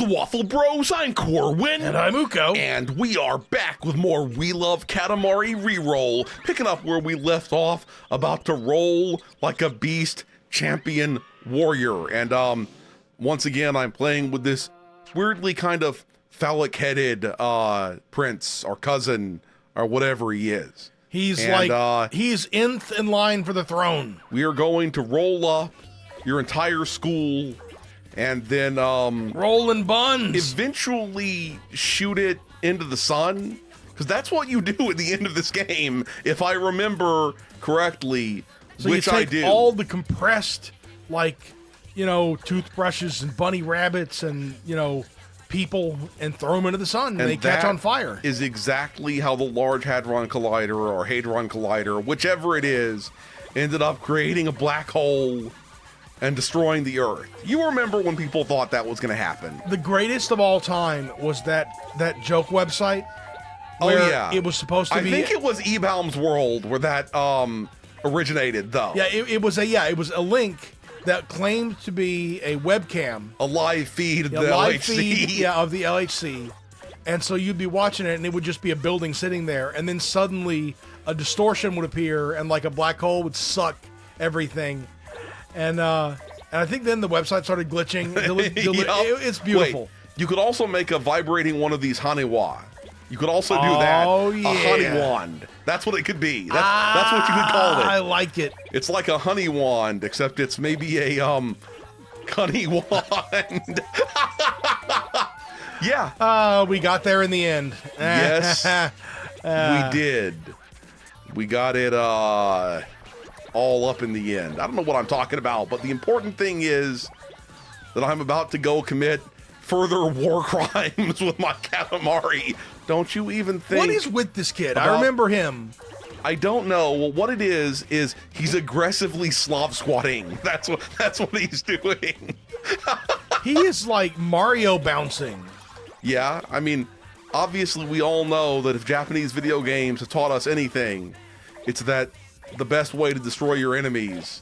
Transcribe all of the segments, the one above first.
the Waffle Bros. I'm Corwin. And I'm Uko. And we are back with more We Love Katamari REROLL, picking up where we left off, about to roll like a beast champion warrior. And once again, I'm playing with this weirdly kind of phallic-headed prince or cousin or whatever he is. He's he's nth in line for the throne. We are going to roll up your entire school and then rolling buns. Eventually shoot it into the sun, because that's what you do at the end of this game, if I remember correctly. So which you take I do. all the compressed, toothbrushes and bunny rabbits and people and throw them into the sun and they catch on fire. Is exactly how the Large Hadron Collider or Hadron Collider, whichever it is, ended up creating a black hole and destroying the Earth. You remember when people thought that was going to happen? The greatest of all time was that joke website. Oh yeah, it was supposed to be. I think it was Ebaum's World where that originated, though. Yeah, it was a link that claimed to be a webcam, a live feed of the LHC. Of the LHC. And so you'd be watching it, and it would just be a building sitting there, and then suddenly a distortion would appear, and like a black hole would suck everything. And I think then the website started glitching. It's beautiful. Wait, you could also make a vibrating one of these haniwa. You could also do that. Oh, yeah. A honey wand. That's what it could be. That's what you could call it. I like it. It's like a honey wand, except it's maybe a honey wand. Yeah. We got there in the end. Yes, we did. We got it all up in the end. I don't know what I'm talking about, but the important thing is that I'm about to go commit further war crimes with my Katamari. Don't you even think? What is with this kid? I remember him. I don't know. Well, what it is he's aggressively Slav squatting. That's what he's doing. He is like Mario bouncing. Yeah, I mean, obviously we all know that if Japanese video games have taught us anything, it's that the best way to destroy your enemies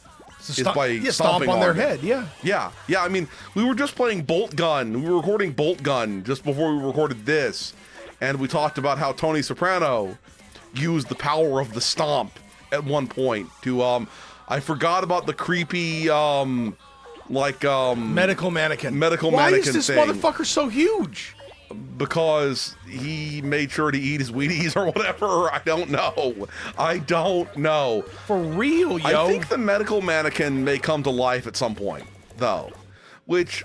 is by stomping on their them. head. Yeah. I mean, we were just playing Bolt Gun. We were recording Bolt Gun just before we recorded this, and we talked about how Tony Soprano used the power of the stomp at one point to I forgot about the creepy medical mannequin. Why is this motherfucker so huge? Because he made sure to eat his Wheaties or whatever. I don't know. For real, yo. I think the medical mannequin may come to life at some point, though. Which,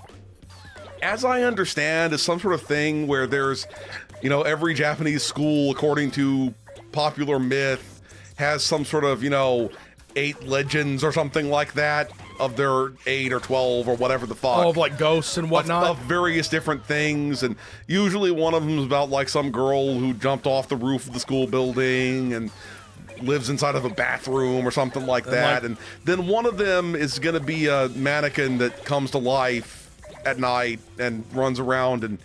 as I understand, is some sort of thing where there's, every Japanese school, according to popular myth, has some sort of, 8 legends or something like that of their 8 or 12 or whatever the fuck. Of like ghosts and whatnot. Of various different things, and usually one of them is about like some girl who jumped off the roof of the school building and lives inside of a bathroom or something like that. And then one of them is going to be a mannequin that comes to life at night and runs around and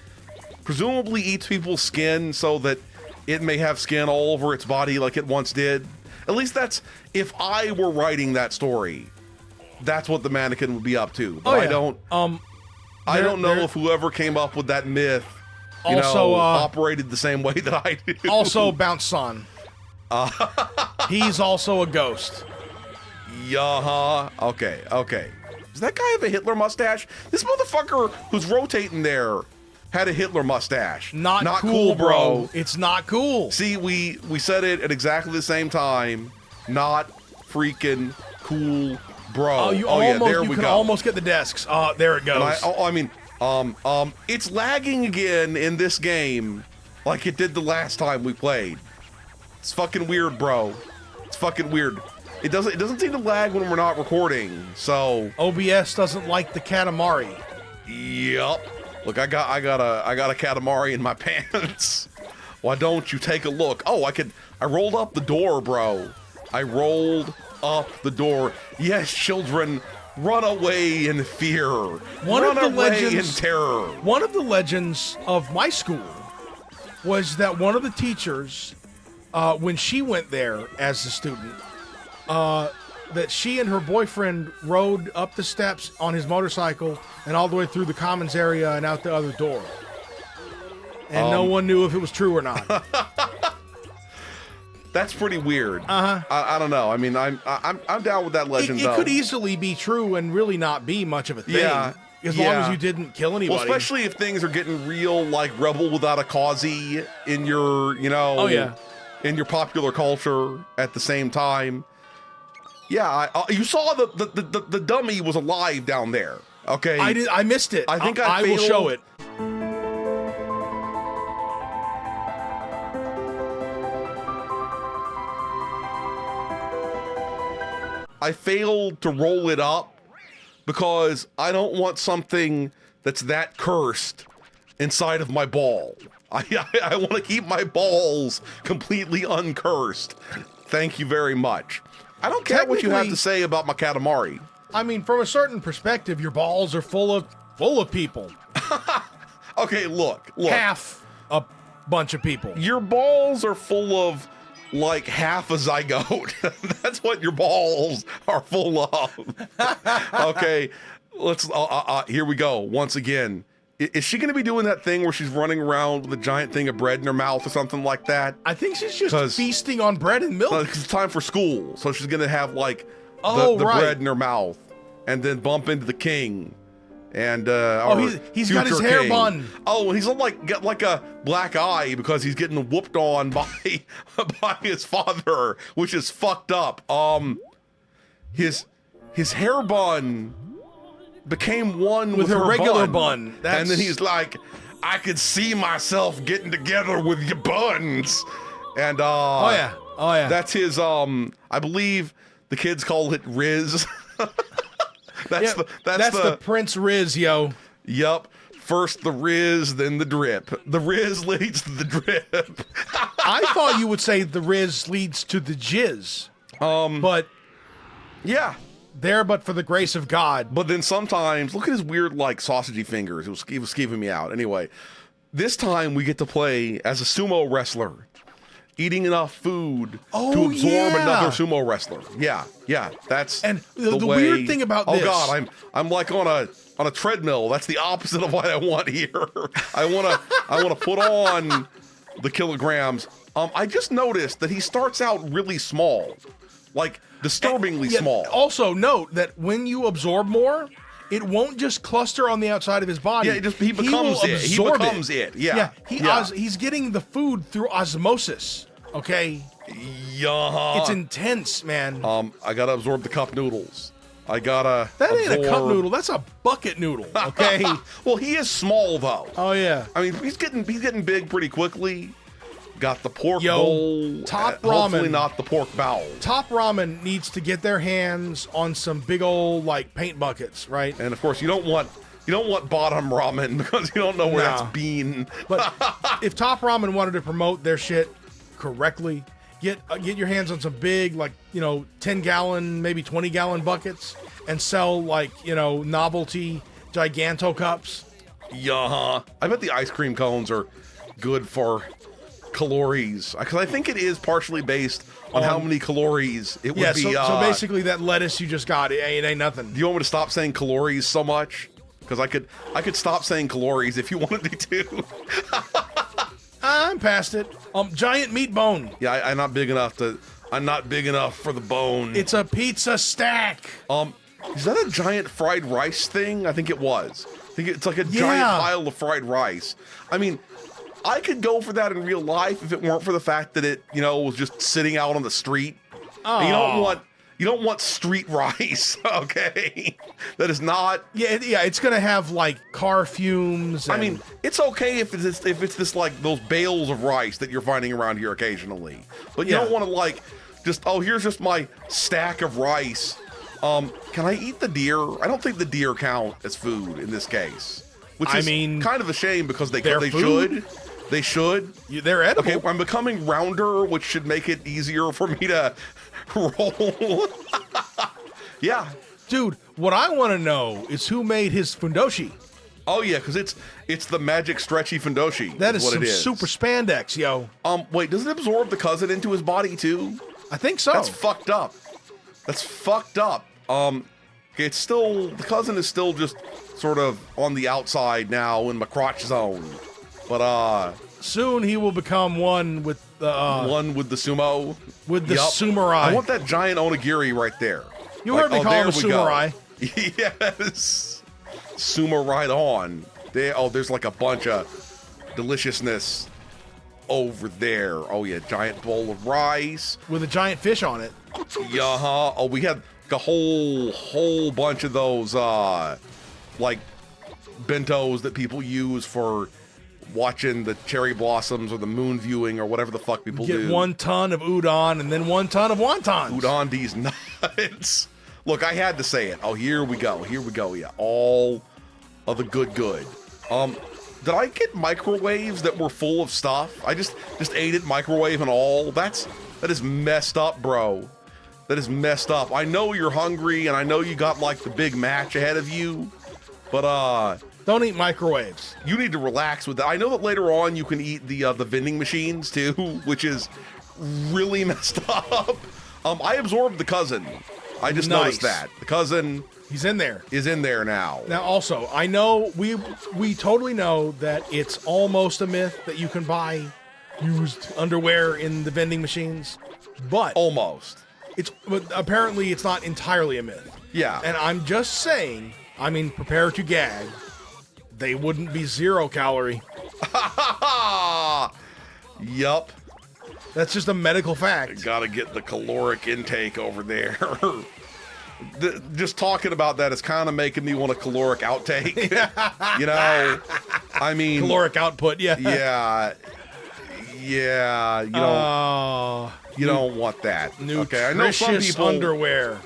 presumably eats people's skin so that it may have skin all over its body like it once did. At least that's, if I were writing that story, that's what the mannequin would be up to. But I don't know if whoever came up with that myth operated the same way that I do. Also, Bounce Son. He's also a ghost. Okay. Does that guy have a Hitler mustache? This motherfucker who's rotating there had a Hitler mustache. Not cool, bro. It's not cool. See, we said it at exactly the same time. Not freaking cool, bro. You can almost get the desks. There it goes. It's lagging again in this game, like it did the last time we played. It's fucking weird, bro. It's fucking weird. It doesn't seem to lag when we're not recording. So OBS doesn't like the Katamari. Yup. Look, I got a Katamari in my pants. Why don't you take a look? Oh, I rolled up the door, bro. I rolled up the door. Yes, children, run away in fear. Run away in terror. One of the legends of my school was that one of the teachers, when she went there as a student, that she and her boyfriend rode up the steps on his motorcycle and all the way through the commons area and out the other door. And no one knew if it was true or not. That's pretty weird. I don't know. I mean, I'm down with that legend. It could easily be true and really not be much of a thing. Yeah. As long as you didn't kill anybody. Well, especially if things are getting real, like Rebel Without a Causey in your, in your popular culture at the same time. Yeah, you saw the dummy was alive down there. Okay, I missed it. I think I will show it. I failed to roll it up because I don't want something that's that cursed inside of my ball. I want to keep my balls completely uncursed. Thank you very much. I don't care what you have to say about my Katamari. I mean, from a certain perspective, your balls are full of people. Okay, look. Half a bunch of people. Your balls are full of like half a zygote. That's what your balls are full of. Okay, let's. Here we go. Once again, is she going to be doing that thing where she's running around with a giant thing of bread in her mouth or something like that? I think she's just feasting on bread and milk. It's time for school, so she's going to have like the bread in her mouth, and then bump into the king. And he's got his hair bun. Oh, he's got like a black eye because he's getting whooped on by his father, which is fucked up. His hair bun became one with her regular bun. And then he's like, I could see myself getting together with your buns. And oh yeah, that's his I believe the kids call it Riz. That's the Prince Riz, yo. Yup. First the Riz, then the drip. The Riz leads to the drip. I thought you would say the Riz leads to the jizz. But yeah, but for the grace of God. But then sometimes look at his weird like sausagey fingers. It was skeeving me out. Anyway, this time we get to play as a sumo wrestler, eating enough food to absorb another sumo wrestler. Yeah, that's the way. Weird thing about this. Oh God, I'm like on a treadmill. That's the opposite of what I want here. I wanna put on the kilograms. I just noticed that he starts out really small, like disturbingly small. Also note that when you absorb more, it won't just cluster on the outside of his body. Yeah, he becomes it. He becomes it. Yeah. He's getting the food through osmosis. Okay. Yeah. It's intense, man. I gotta absorb the cup noodles. That ain't a cup noodle. That's a bucket noodle. Okay. Well, he is small though. Oh yeah. I mean, he's getting big pretty quickly. Got the pork bowl. Top ramen. Hopefully not the pork bowel. Top Ramen needs to get their hands on some big old like paint buckets, right? And of course, you don't want bottom ramen because you don't know where that's been. But if Top Ramen wanted to promote their shit correctly, get your hands on some big 10-gallon, maybe 20-gallon buckets and sell novelty giganto cups. Yeah. I bet the ice cream cones are good for calories because I think it is partially based on how many calories it would be. So basically that lettuce you just got, it ain't nothing. Do you want me to stop saying calories so much? Because I could stop saying calories if you wanted me to. I'm past it. Giant meat bone. Yeah, I'm not big enough for the bone. It's a pizza stack. Is that a giant fried rice thing? I think it was. I think it's like a giant pile of fried rice. I mean, I could go for that in real life if it weren't for the fact that it, was just sitting out on the street. Oh. You don't want street rice, okay? That is not. Yeah. It's gonna have like car fumes. I mean, it's okay if it's this like those bales of rice that you're finding around here occasionally, but you don't want to here's just my stack of rice. Can I eat the deer? I don't think the deer count as food in this case, which is kind of a shame because they should. They should. They're edible. Okay, I'm becoming rounder, which should make it easier for me to roll. Yeah. Dude, what I want to know is who made his fundoshi. Oh, yeah, because it's the magic stretchy fundoshi. That is some super spandex, yo. Wait, does it absorb the cousin into his body, too? I think so. That's fucked up. That's fucked up. Okay, it's still, the cousin is still just sort of on the outside now in my crotch zone. But soon he will become one with the sumo. With the sumorai. I want that giant onigiri right there. You heard me call him a sumorai. Yes. Sumo right on. There's like a bunch of deliciousness over there. Oh yeah, giant bowl of rice with a giant fish on it. Yeah. Oh, we had a whole bunch of those like bentos that people use for watching the cherry blossoms or the moon viewing or whatever the fuck people do. Get 1 ton of udon and then 1 ton of wontons. Udon these nuts. Look, I had to say it. Oh, here we go. Yeah, all of the good. Did I get microwaves that were full of stuff? I just ate it, microwave and all. That is messed up, bro. That is messed up. I know you're hungry, and I know you got like the big match ahead of you, but don't eat microwaves. You need to relax with that. I know that later on you can eat the vending machines too, which is really messed up. I absorbed the cousin. I just noticed that the cousin. He's in there. Is in there now. Now, also, I know we totally know that it's almost a myth that you can buy used underwear in the vending machines, but but apparently it's not entirely a myth. Yeah. And I'm just saying, I mean, prepare to gag. They wouldn't be 0 calorie. Yup. That's just a medical fact. Gotta get the caloric intake over there. Just talking about that is kind of making me want a caloric outtake. You know, I mean, caloric output. Yeah. Yeah. You don't want that. Okay, I know some people underwear.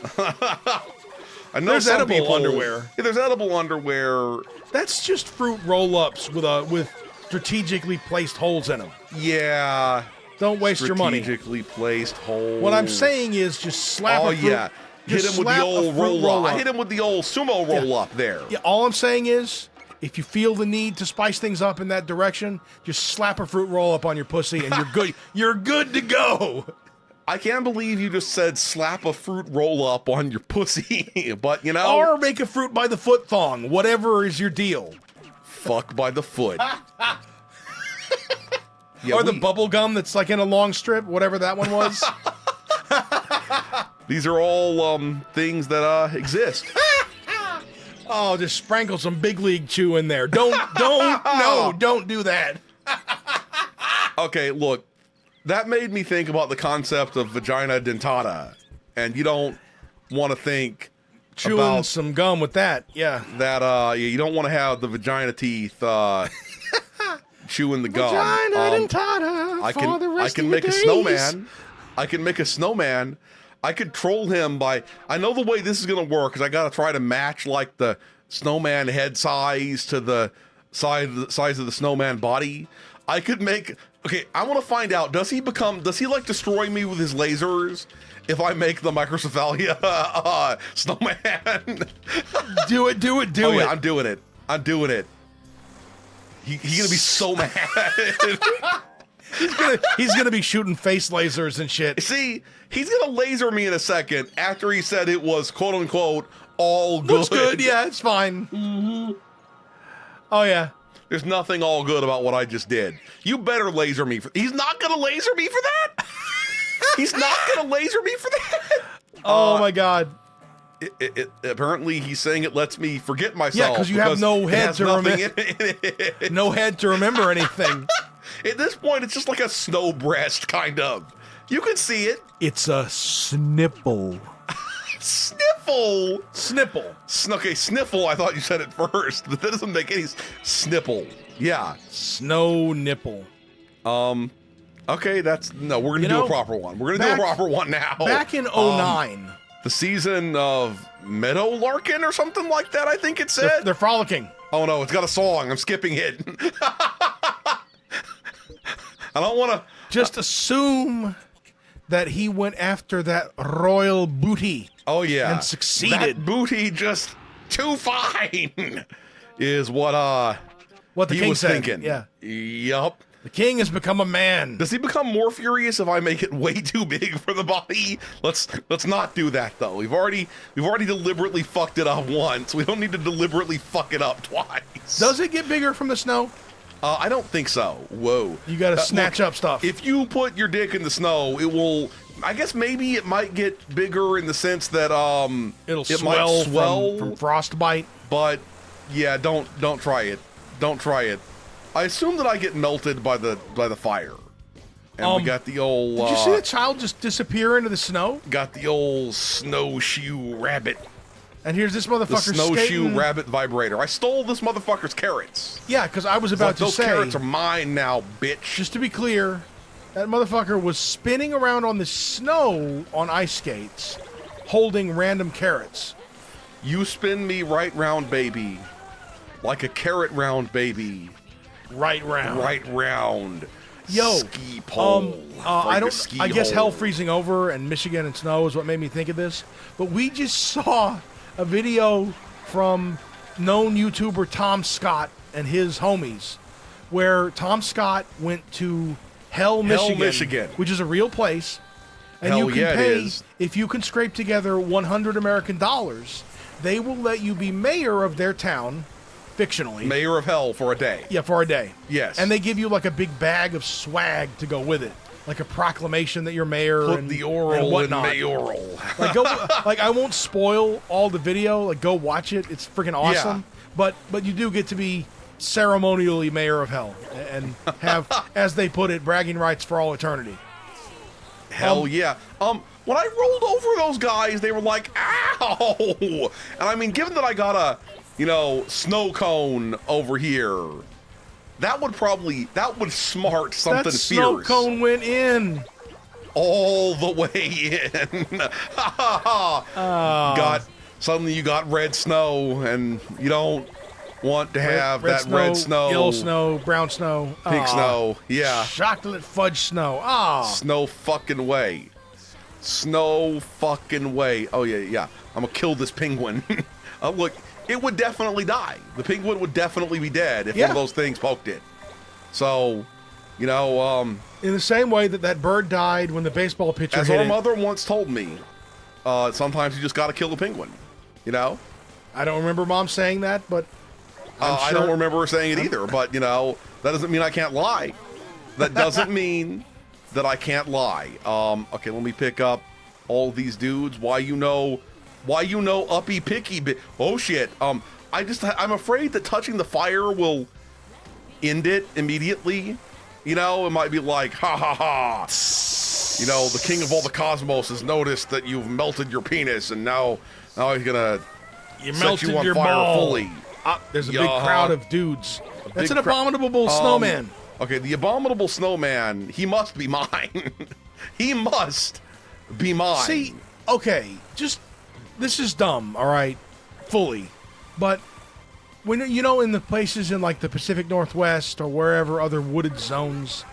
I know there's edible people, underwear. Yeah, there's edible underwear. That's just fruit roll-ups with strategically placed holes in them. Yeah. Don't waste your money. Strategically placed holes. What I'm saying is just slap a fruit. Yeah. Hit him with the old roll-up. I hit him with the old sumo roll-up there. Yeah, all I'm saying is, if you feel the need to spice things up in that direction, just slap a fruit roll-up on your pussy and you're good. You're good to go. I can't believe you just said slap a fruit roll-up on your pussy, but you know. Or make a fruit by the foot thong. Whatever is your deal. Fuck by the foot. Or the bubble gum that's like in a long strip, whatever that one was. These are all things that exist. Oh, just sprinkle some big league chew in there. Don't do that. Okay, look, that made me think about the concept of vagina dentata, and you don't want to think chewing about some gum with that. Yeah, that you don't want to have the vagina teeth chewing the gum. Vagina dentata. I can make a snowman. I can make a snowman. I could troll him by. I know the way this is gonna work because I gotta try to match like the snowman head size to the size of the snowman body. I could make. Okay, I want to find out. Does he like destroy me with his lasers if I make the microcephalia snowman? Do it. Yeah, I'm doing it. He's gonna be so mad. He's gonna be shooting face lasers and shit. See, he's gonna laser me in a second after he said it was quote unquote all good. Looks good, yeah, it's fine. Mm-hmm. Oh yeah. There's nothing all good about what I just did. You better laser me for. He's not gonna laser me for that. He's not gonna laser me for that. Oh my god. Apparently, he's saying it lets me forget myself. Yeah, because you have no head to remember. No head to remember anything. At this point, it's just like a snow breast, kind of. You can see it. It's a snipple. Sniffle. Snipple. Okay, sniffle. I thought you said it first, but that doesn't make any snipple. Yeah. Snow nipple. Okay, we're gonna do a proper one. We're gonna do a proper one now. Back in 09. The season of Meadow Larkin or something like that, I think it said. They're frolicking. Oh no, it's got a song. I'm skipping it. I don't want to. Just assume that he went after that royal booty. Oh yeah, and succeeded. That booty just too fine is what the he king was said. thinking. Yeah. Yup. The king has become a man. Does he become more furious if I make it way too big for the body? Let's not do that though. We've already deliberately fucked it up once. We don't need to deliberately fuck it up twice. Does it get bigger from the snow? I don't think so. Whoa. You got to snatch up stuff. If you put your dick in the snow, it will. I guess maybe it might get bigger in the sense that it might swell from frostbite. But yeah, don't try it. Don't try it. I assume that I get melted by the fire. And we got the old. Did you see the child just disappear into the snow? Got the old snowshoe rabbit. And here's this motherfucker The snowshoe skating. rabbit vibrator. I stole this motherfucker's carrots. Yeah, because I was about to say. Those carrots are mine now, bitch. Just to be clear, that motherfucker was spinning around on the snow on ice skates, holding random carrots. You spin me right round, baby. Like a carrot round, baby. Right round. Right round. Yo, ski pole. I guess hell freezing over and Michigan and snow is what made me think of this. But we just saw a video from known YouTuber Tom Scott and his homies, where Tom Scott went to Hell, Michigan, which is a real place, and Hell you can yeah, it pay is. if you can scrape together 100 American dollars. They will let you be mayor of their town, fictionally. Mayor of Hell for a day. Yeah, for a day. Yes. And they give you like a big bag of swag to go with it, like a proclamation that you're mayor. Put and the oral and in whatnot. mayoral. Like go, like I won't spoil all the video. Like go watch it. It's freaking awesome. Yeah. But you do get to be ceremonially mayor of Hell and have, as they put it, bragging rights for all eternity. Hell yeah. When I rolled over those guys, they were like, ow! And I mean, given that I got a, snow cone over here, that would smart something That fierce. snow cone went in. All the way in. Suddenly you got red snow, and you don't want to have red snow. Yellow snow, brown snow. Pink snow, yeah. Chocolate fudge snow. Snow fucking way. Snow fucking way. Oh, yeah. I'm gonna kill this penguin. Look, it would definitely die. The penguin would definitely be dead if one of those things poked it. So, in the same way that bird died when the baseball pitcher as hit our it. mother once told me, sometimes you just gotta kill the penguin. I don't remember Mom saying that, but I don't remember her saying it either. But that doesn't mean I can't lie. That doesn't mean that I can't lie. Okay, let me pick up all these dudes. Why you know uppy picky bit. Oh shit. I'm afraid that touching the fire will end it immediately. It might be like, ha ha ha. The king of all the cosmos has noticed that you've melted your penis, and now he's gonna set you on fire fully. There's a big crowd of dudes. That's an abominable snowman. Okay, the abominable snowman, he must be mine. He must be mine. See, okay, this is dumb, all right, fully. But when in the places in like the Pacific Northwest or wherever other wooded zones,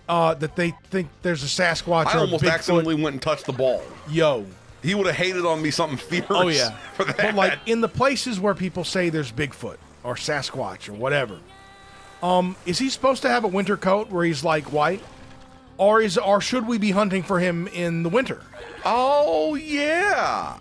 that they think there's a Sasquatch I or a almost Bigfoot. accidentally went and touched the ball. Yo. He would have hated on me something fierce. Oh yeah. For that. But like in the places where people say there's Bigfoot or Sasquatch or whatever, is he supposed to have a winter coat where he's like white, or should we be hunting for him in the winter? Oh yeah.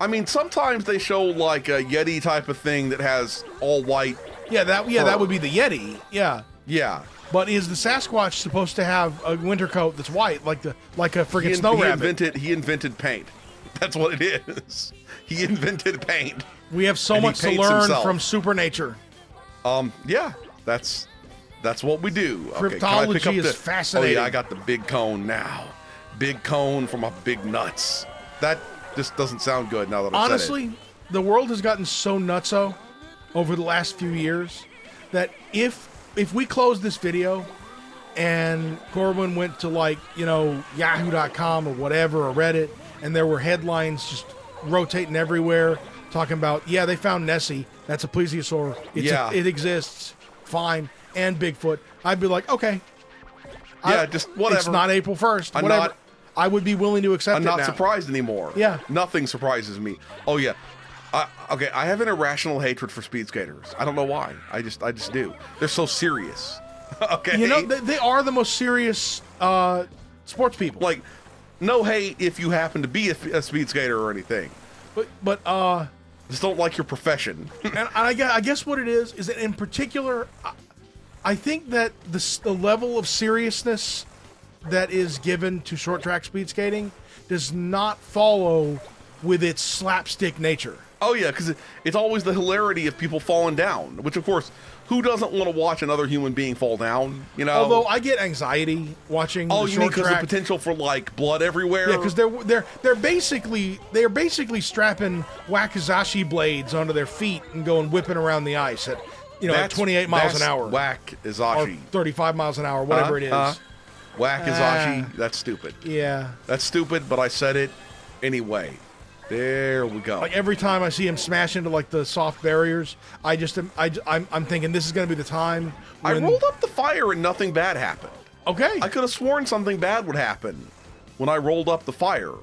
I mean, sometimes they show like a Yeti type of thing that has all white. Yeah, that would be the Yeti. Yeah. Yeah. But is the Sasquatch supposed to have a winter coat that's white, like a friggin' snow rabbit? He invented paint. That's what it is. He invented paint. We have so much to learn from Supernature. Yeah, that's what we do. Cryptology is fascinating. Oh yeah, I got the big cone now. Big cone for my big nuts. That just doesn't sound good now that I've said it. Honestly, the world has gotten so nutso over the last few years that if we close this video and Corbin went to Yahoo.com or whatever or Reddit, and there were headlines just rotating everywhere talking about, they found Nessie. That's a plesiosaur. It exists. Fine. And Bigfoot. I'd be like, okay. Just whatever. It's not April 1st. Whatever. I would be willing to accept it now. I'm not surprised anymore. Yeah. Nothing surprises me. Oh, yeah. I have an irrational hatred for speed skaters. I don't know why. I just do. They're so serious. Okay. You know, they are the most serious sports people. Like, no hate if you happen to be a speed skater or anything. But Just don't like your profession. and I guess what it is that in particular, I think that the level of seriousness that is given to short track speed skating does not follow with its slapstick nature. Oh yeah, because it's always the hilarity of people falling down, which of course, who doesn't want to watch another human being fall down? You know. Although I get anxiety watching. Oh, the you mean short because the track. potential for like blood everywhere? Yeah, because they're basically strapping wakizashi blades onto their feet and going whipping around the ice at at 28 miles an hour, Wakizashi, or 35 miles an hour, whatever it is. Wakizashi. That's stupid. Yeah, That's stupid, but I said it anyway. There we go. like every time I see him smash into like the soft barriers, I'm thinking this is going to be the time. I When, rolled up the fire and nothing bad happened. Okay, I could have sworn something bad would happen when I rolled up the fire.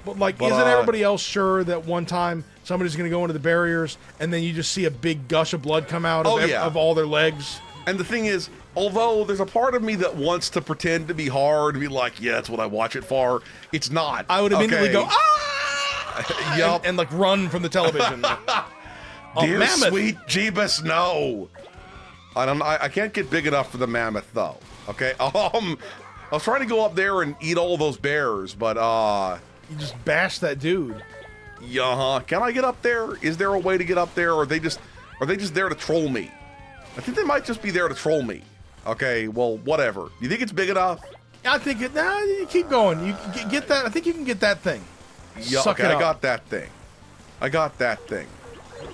but isn't everybody else sure that one time somebody's going to go into the barriers and then you just see a big gush of blood come out of all their legs? And the thing is, although there's a part of me that wants to pretend to be hard, to be like, yeah, that's what I watch it for, it's not. I would immediately go, ah! Yup. and like run from the television. Dear mammoth. sweet Jeebus, no. I can't get big enough for the mammoth, though. Okay? I was trying to go up there and eat all those bears, but, You just bash that dude. yeah, can I get up there? Is there a way to get up there, or are they just there to troll me? I think they might just be there to troll me. Okay, well, whatever. You think it's big enough? I think you keep going. You get that. I think you can get that thing. Yeah, Suck okay, it I up. got that thing.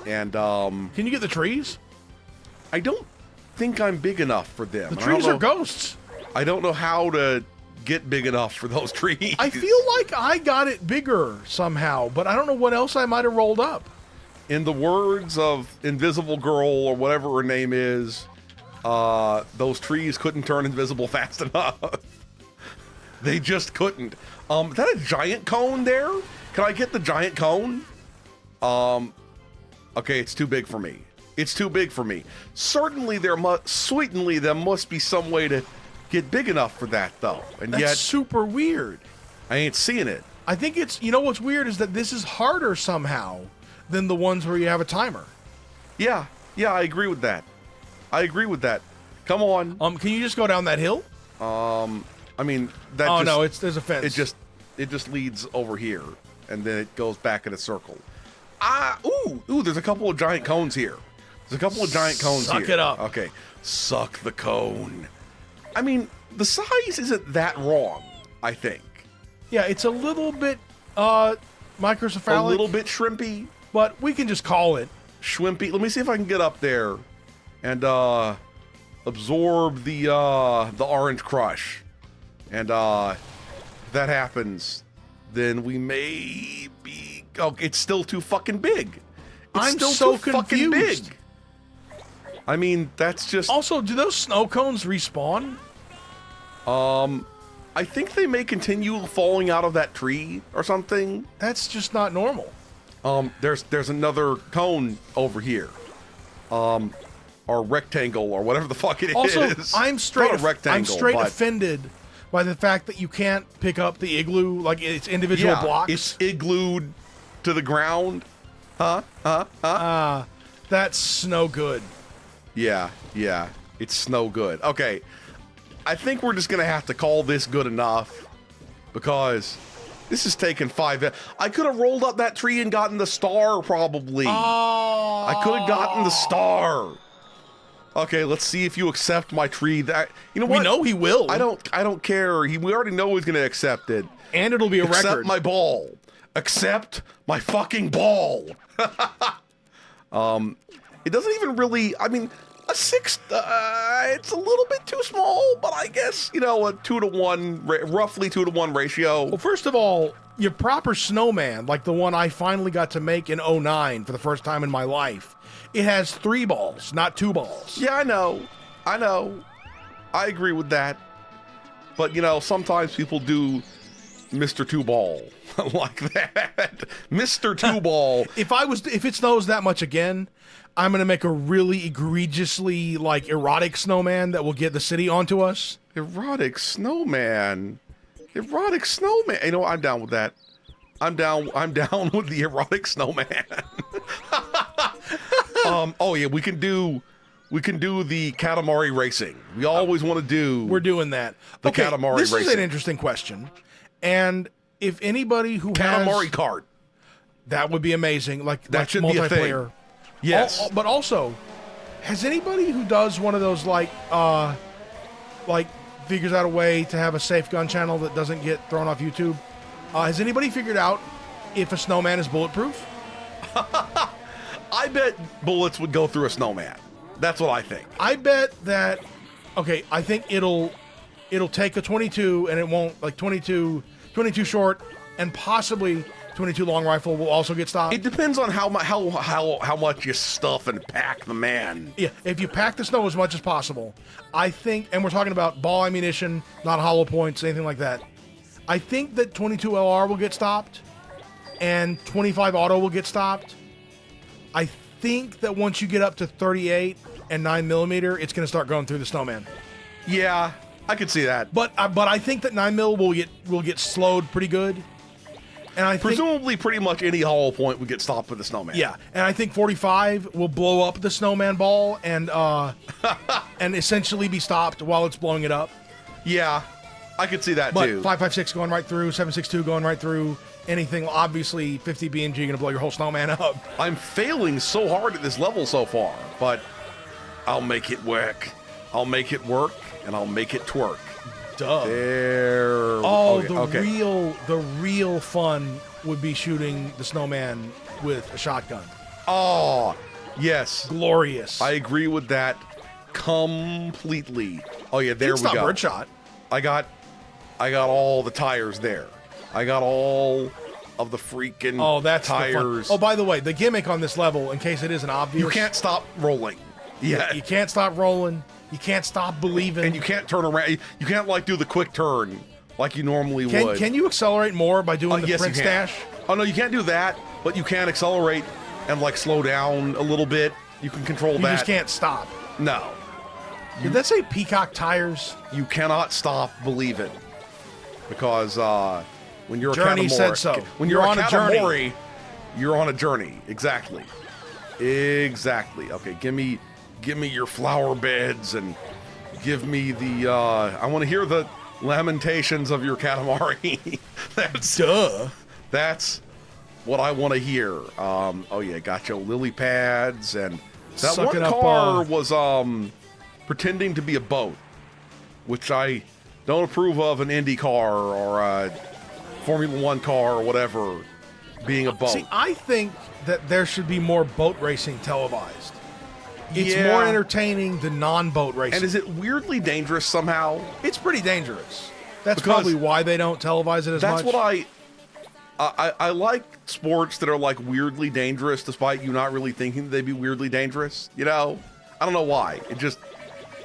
And, Can you get the trees? I don't think I'm big enough for them. The I don't trees are know- ghosts. I don't know how to get big enough for those trees. I feel like I got it bigger somehow, but I don't know what else I might have rolled up. In the words of Invisible Girl or whatever her name is, those trees couldn't turn invisible fast enough. They just couldn't. Is that a giant cone there? Can I get the giant cone? Okay, it's too big for me. It's too big for me. Certainly there must be some way to get big enough for that, though. And That's yet, super weird. I ain't seeing it. I think it's, what's weird is that this is harder somehow than the ones where you have a timer. Yeah, I agree with that. Come on. Can you just go down that hill? I mean, that Oh just, no, there's a fence. it just leads over here, and then it goes back in a circle. Ooh, there's a couple of giant cones here. Suck it up. Okay, suck the cone. I mean, the size isn't that wrong, I think. Yeah, it's a little bit microcephalic. A little bit shrimpy. But we can just call it. Schwimpy. Let me see if I can get up there and absorb the orange crush. And if that happens, then we may be. Oh, it's still too fucking big. I'm still so too fucking confused. big. I mean, that's just. Also, do those snow cones respawn? I think they may continue falling out of that tree or something. That's just not normal. There's another cone over here. Or rectangle or whatever the fuck it is. Also, I'm straight. Not a rectangle, I'm straight but- offended by the fact that you can't pick up the igloo like it's individual blocks. It's iglued to the ground. That's snow good. Yeah, it's snow good. Okay, I think we're just gonna have to call this good enough because this is taking 5. I could have rolled up that tree and gotten the star probably. Oh, I could have gotten the star. Okay, let's see if you accept my tree. That we what? know he will. I don't care. We already know he's gonna accept it. and it'll be a Accept record. my ball. Accept my fucking ball. It doesn't even really. I mean, a 6. It's a little bit too small, but I guess a 2-to-1, roughly 2-to-1 ratio. Well, first of all, your proper snowman, like the one I finally got to make in 09 for the first time in my life, it has 3 balls, not 2 balls. Yeah, I know. I agree with that. But sometimes people do Mr. Two Ball like that. Mr. Two Ball. If it snows that much again, I'm gonna make a really egregiously like erotic snowman that will get the city onto us. Erotic snowman. Erotic snowman. You know, I'm down with that. I'm down with the erotic snowman. Oh yeah, we can do the Katamari racing. We always want to do. We're doing that. The Katamari this racing. Is an interesting question, and if anybody who Katamari has kart. that would be amazing. Like should be a thing. multiplayer. Yes. But also, has anybody who does one of those like figures out a way to have a safe gun channel that doesn't get thrown off YouTube? Has anybody figured out if a snowman is bulletproof? I bet bullets would go through a snowman. That's what I think. I bet that. Okay, I think it'll take a 22 and it won't, like 22 short and possibly 22 long rifle will also get stopped. It depends on how much you stuff and pack the man. Yeah, if you pack the snow as much as possible, I think, and we're talking about ball ammunition, not hollow points, anything like that. I think that 22 LR will get stopped and 25 auto will get stopped. I think that once you get up to 38 and 9mm, it's going to start going through the snowman. Yeah, I could see that. But I think that 9mm will get slowed pretty good. And I presumably pretty much any hollow point would get stopped with the snowman. Yeah, and I think 45 will blow up the snowman ball and and essentially be stopped while it's blowing it up. Yeah, I could see that but too. 5.56 going right through, 7.62 going right through. Anything, obviously, 50 BMG going to blow your whole snowman up. I'm failing so hard at this level so far, but I'll make it work. I'll make it work, and I'll make it twerk. Duh. There. Oh, okay. The real fun would be shooting the snowman with a shotgun. Oh, yes. Glorious. I agree with that completely. Oh yeah, there we go. Birdshot. I got all the tires there. I got all of the freaking tires. Oh, by the way, the gimmick on this level, in case it isn't obvious, you can't stop rolling. Yeah, you can't stop rolling. You can't stop believing. And you can't turn around. You can't like do the quick turn like you normally would. Can you accelerate more by doing the yes, Prince you can. dash? Oh no, you can't do that. But you can accelerate and like slow down a little bit. You can control that. You just can't stop. No. Did that say peacock tires? You cannot stop believing, because when you're Journey a Katamari, said so. When you're on a a Katamari, journey. You're on a journey. Exactly. Okay, give me your flower beds and give me the. I want to hear the lamentations of your Katamari. That's what I want to hear. Oh yeah, got your lily pads, and that Sucking one car was pretending to be a boat, which I don't approve of. An Indy car or a Formula One car or whatever being a boat. See, I think that there should be more boat racing televised. It's Yeah. more entertaining than non-boat racing. And is it weirdly dangerous somehow? It's pretty dangerous. That's Because probably why they don't televise it as That's much. what I like sports that are like weirdly dangerous, despite you not really thinking they'd be weirdly dangerous. You know, I don't know why. It just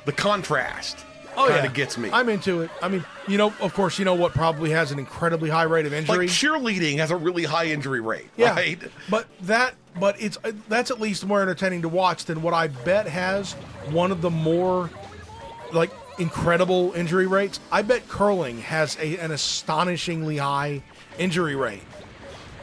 the contrast kind of gets me. I'm into it. I mean, of course, what probably has an incredibly high rate of injury. Like cheerleading has a really high injury rate, Yeah, right? but that's at least more entertaining to watch than what I bet has one of the more like incredible injury rates. I bet curling has an astonishingly high injury rate.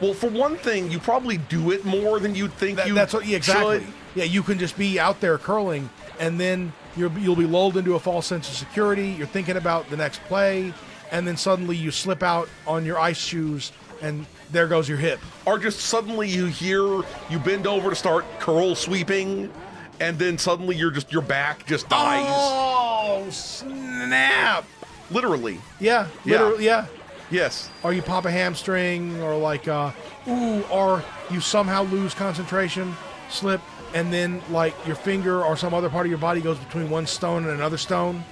Well, for one thing, you probably do it more than you'd think That's what, exactly. should. Yeah, you can just be out there curling, and then you'll be lulled into a false sense of security. You're thinking about the next play, and then suddenly you slip out on your ice shoes, and there goes your hip. Or just suddenly you bend over to start curl sweeping, and then suddenly your back just dies. Oh, snap! Literally. Yeah, literally, yeah. Yes. Or you pop a hamstring, or like, or you somehow lose concentration, slip, and then like your finger or some other part of your body goes between one stone and another stone.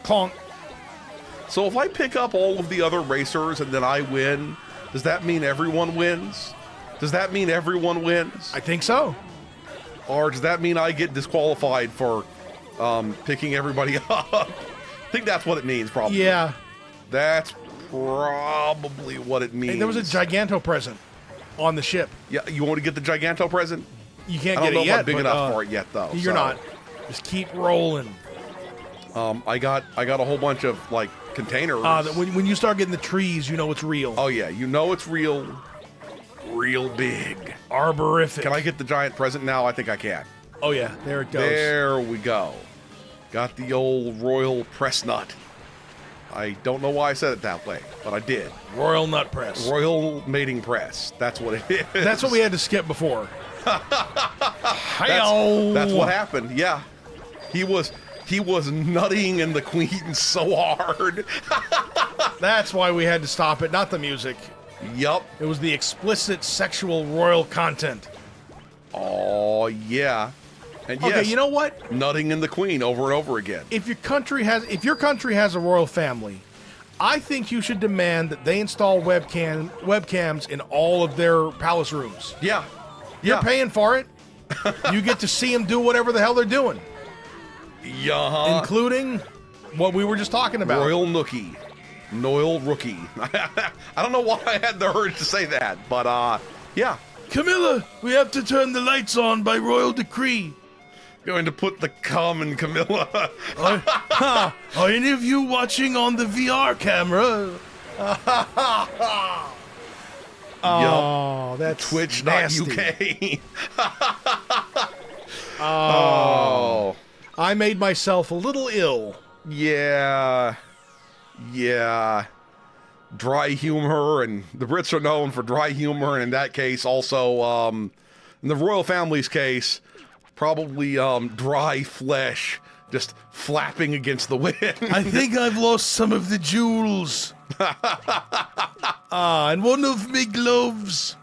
Clonk. So if I pick up all of the other racers and then I win, does that mean everyone wins? Does that mean everyone wins? I think so. Or does that mean I get disqualified for picking everybody up? I think that's what it means, probably. Yeah. That's probably what it means. Hey, there was a Giganto present on the ship. Yeah, you want to get the Giganto present? You can't I get don't know it if yet. I'm big enough for it yet, though. You're not. Just keep rolling. I got a whole bunch of like containers. When you start getting the trees, you know it's real. Oh yeah, you know it's real big. Arborific. Can I get the giant present now? I think I can. Oh yeah, there it goes. There we go. Got the old royal press nut. I don't know why I said it that way, but I did. Royal nut press. Royal mating press. That's what it is. That's what we had to skip before. That's what happened. Yeah, he was nutting in the queen so hard. That's why we had to stop it, not the music. Yup. It was the explicit sexual royal content. Oh yeah. And Okay, yes, you know what? nutting in the queen over and over again. If your country has a royal family, I think you should demand that they install webcams in all of their palace rooms. Yeah. You're paying for it. You get to see them do whatever the hell they're doing, Yeah. including what we were just talking about. Royal Nookie. Noel Rookie. I don't know why I had the urge to say that, but yeah. Camilla, we have to turn the lights on by royal decree. Going to put the cum in Camilla. Are any of you watching on the VR camera? Oh, that's Twitch.uk. Oh. I made myself a little ill. Yeah. Dry humor, and the Brits are known for dry humor, and in that case, also, in the royal family's case, probably dry flesh just flapping against the wind. I think I've lost some of the jewels. And one of me gloves.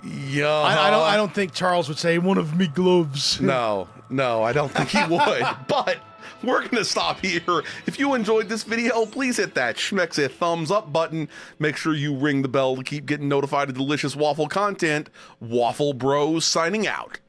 Yeah. I don't think Charles would say one of me gloves. No, I don't think he would. But we're going to stop here. If you enjoyed this video, please hit that schmexy thumbs up button. Make sure you ring the bell to keep getting notified of delicious waffle content. Waffle Bros signing out.